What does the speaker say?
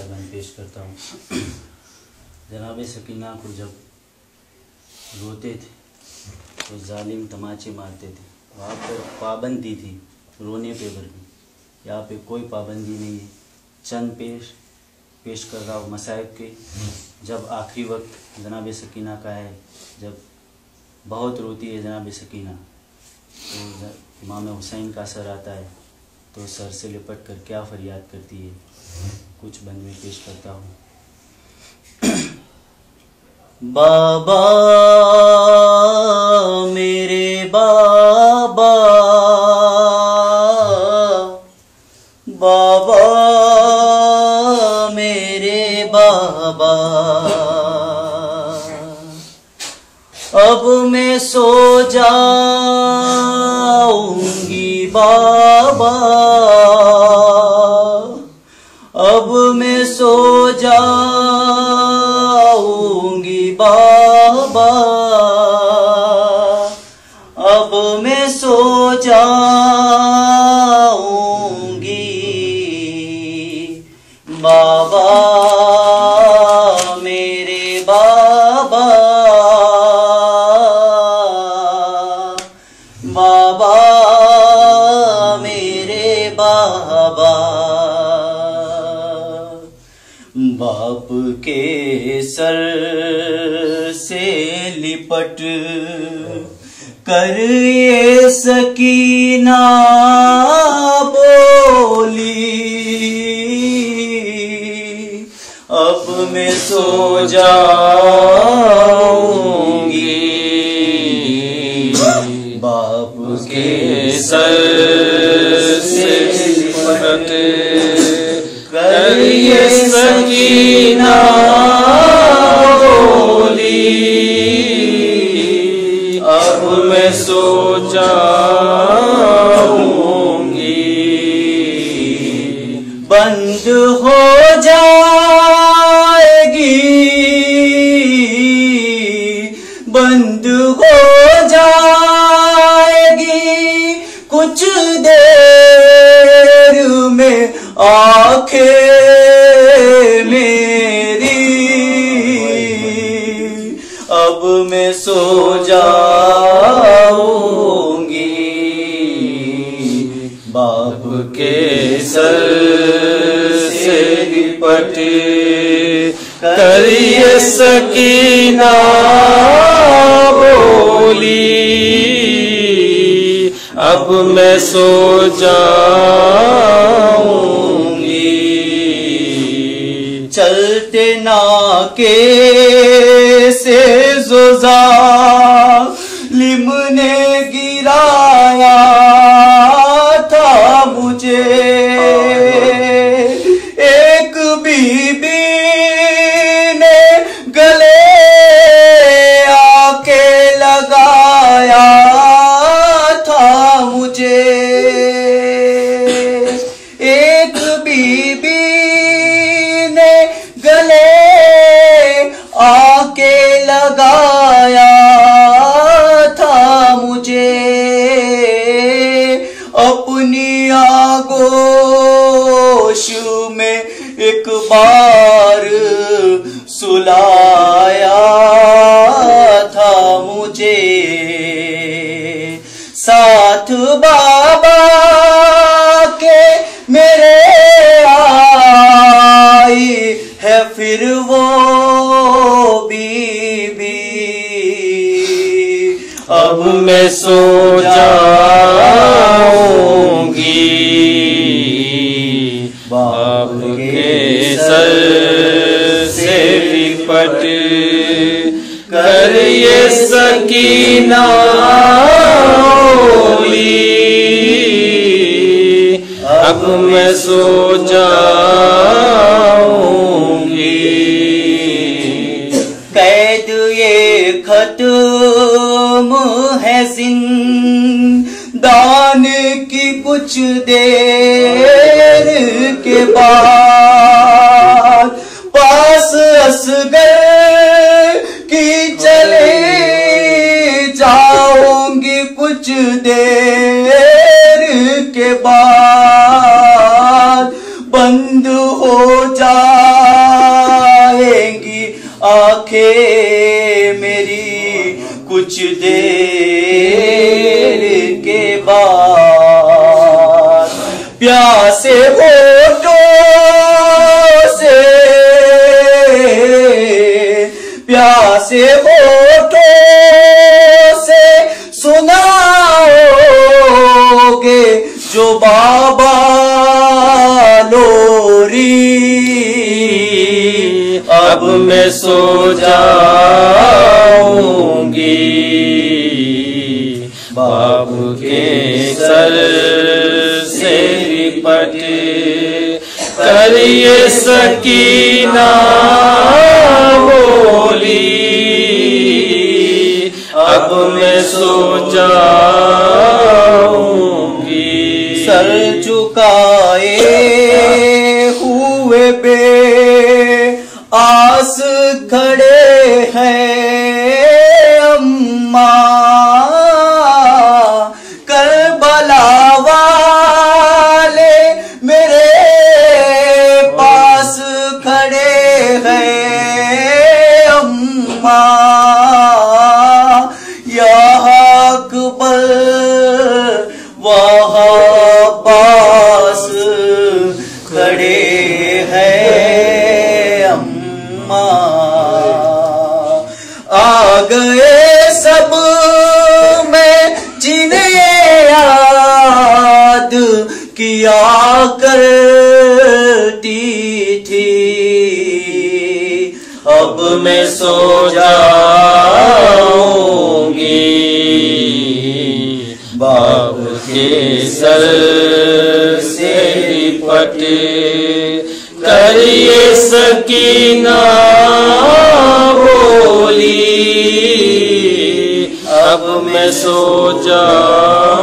बयान पेश करता हूँ। जनाब सकीना को जब रोते थे तो जालिम तमाचे मारते थे। वहाँ पर पाबंदी थी रोने पे पर भी, यहाँ पे कोई पाबंदी नहीं है। चंद पेश कर रहा हूँ मसाइब के। जब आखिरी वक्त जनाब सकीना का है, जब बहुत रोती है जनाब सकीना, तो इमाम हुसैन का सर आता है तो सर से लिपट कर क्या फरियाद करती है, कुछ बंद में पेश करता हूँ। बाबा मेरे बाबा, बाबा मेरे बाबा, अब मैं सो जाऊंगी बाबा, अब मैं सो जाऊंगी बाबा, अब मैं सो जाऊंगी बाबा मेरे बाबा, बाबा मेरे बाबा। बाप के सर से लिपट कर ये सकीना बोली, अब मैं सो जाऊंगी बाप के सर से लिपट कर ये सकीना बोली, अब मैं सो जाऊंगी। बंद हो जाएगी, बंद हो जाएगी कुछ देर में आंखें मेरी, अब मैं सो जाऊंगी बाप के सर से लिपट कर ये सकीना बोली, अब मैं सो जाऊंगी। चलते नाके से ज़ोज़ा लिमने गिराया था मुझे, एक बीबी ने गले आके लगाया था मुझे, एक बीबी ने गले आके लगाया था मुझे, अपनी आगोश में एक बार सुलाया था मुझे, साथ बाबा के मेरे आई है फिर वो बीबी, अब मैं सो जाऊंगी बाप के सर से लिपट कर ये सकीना बोली, अब मैं सो जाऊंगी। कैद ये खत्म है जिंदान की कुछ देर के बाद, पास असगर की चले जाऊंगी कुछ देर के बाद, बंद हो जा आंखें मेरी कुछ देर के बाद प्यासे होठों से, प्यासे होठों से सुनाओगे जो बाबा लोरी। अब मैं सो जाऊंगी बाबू के सर से लिपट कर ये सकीना बोली। अब मैं सो जाऊंगी। सर झुकाए हुए बे आस खड़े हैं अम्मा, करबला वाले मेरे पास खड़े हैं अम्मा, यहाँ अकबर वहाँ पास खड़े हैं अम्मा। आ गए सब मैं जिन्हें याद किया करती थी। अब मैं सो जाऊंगी बाबू के सर से लिपट कर ये सकीना बोली। अब मैं सो जाऊंगी।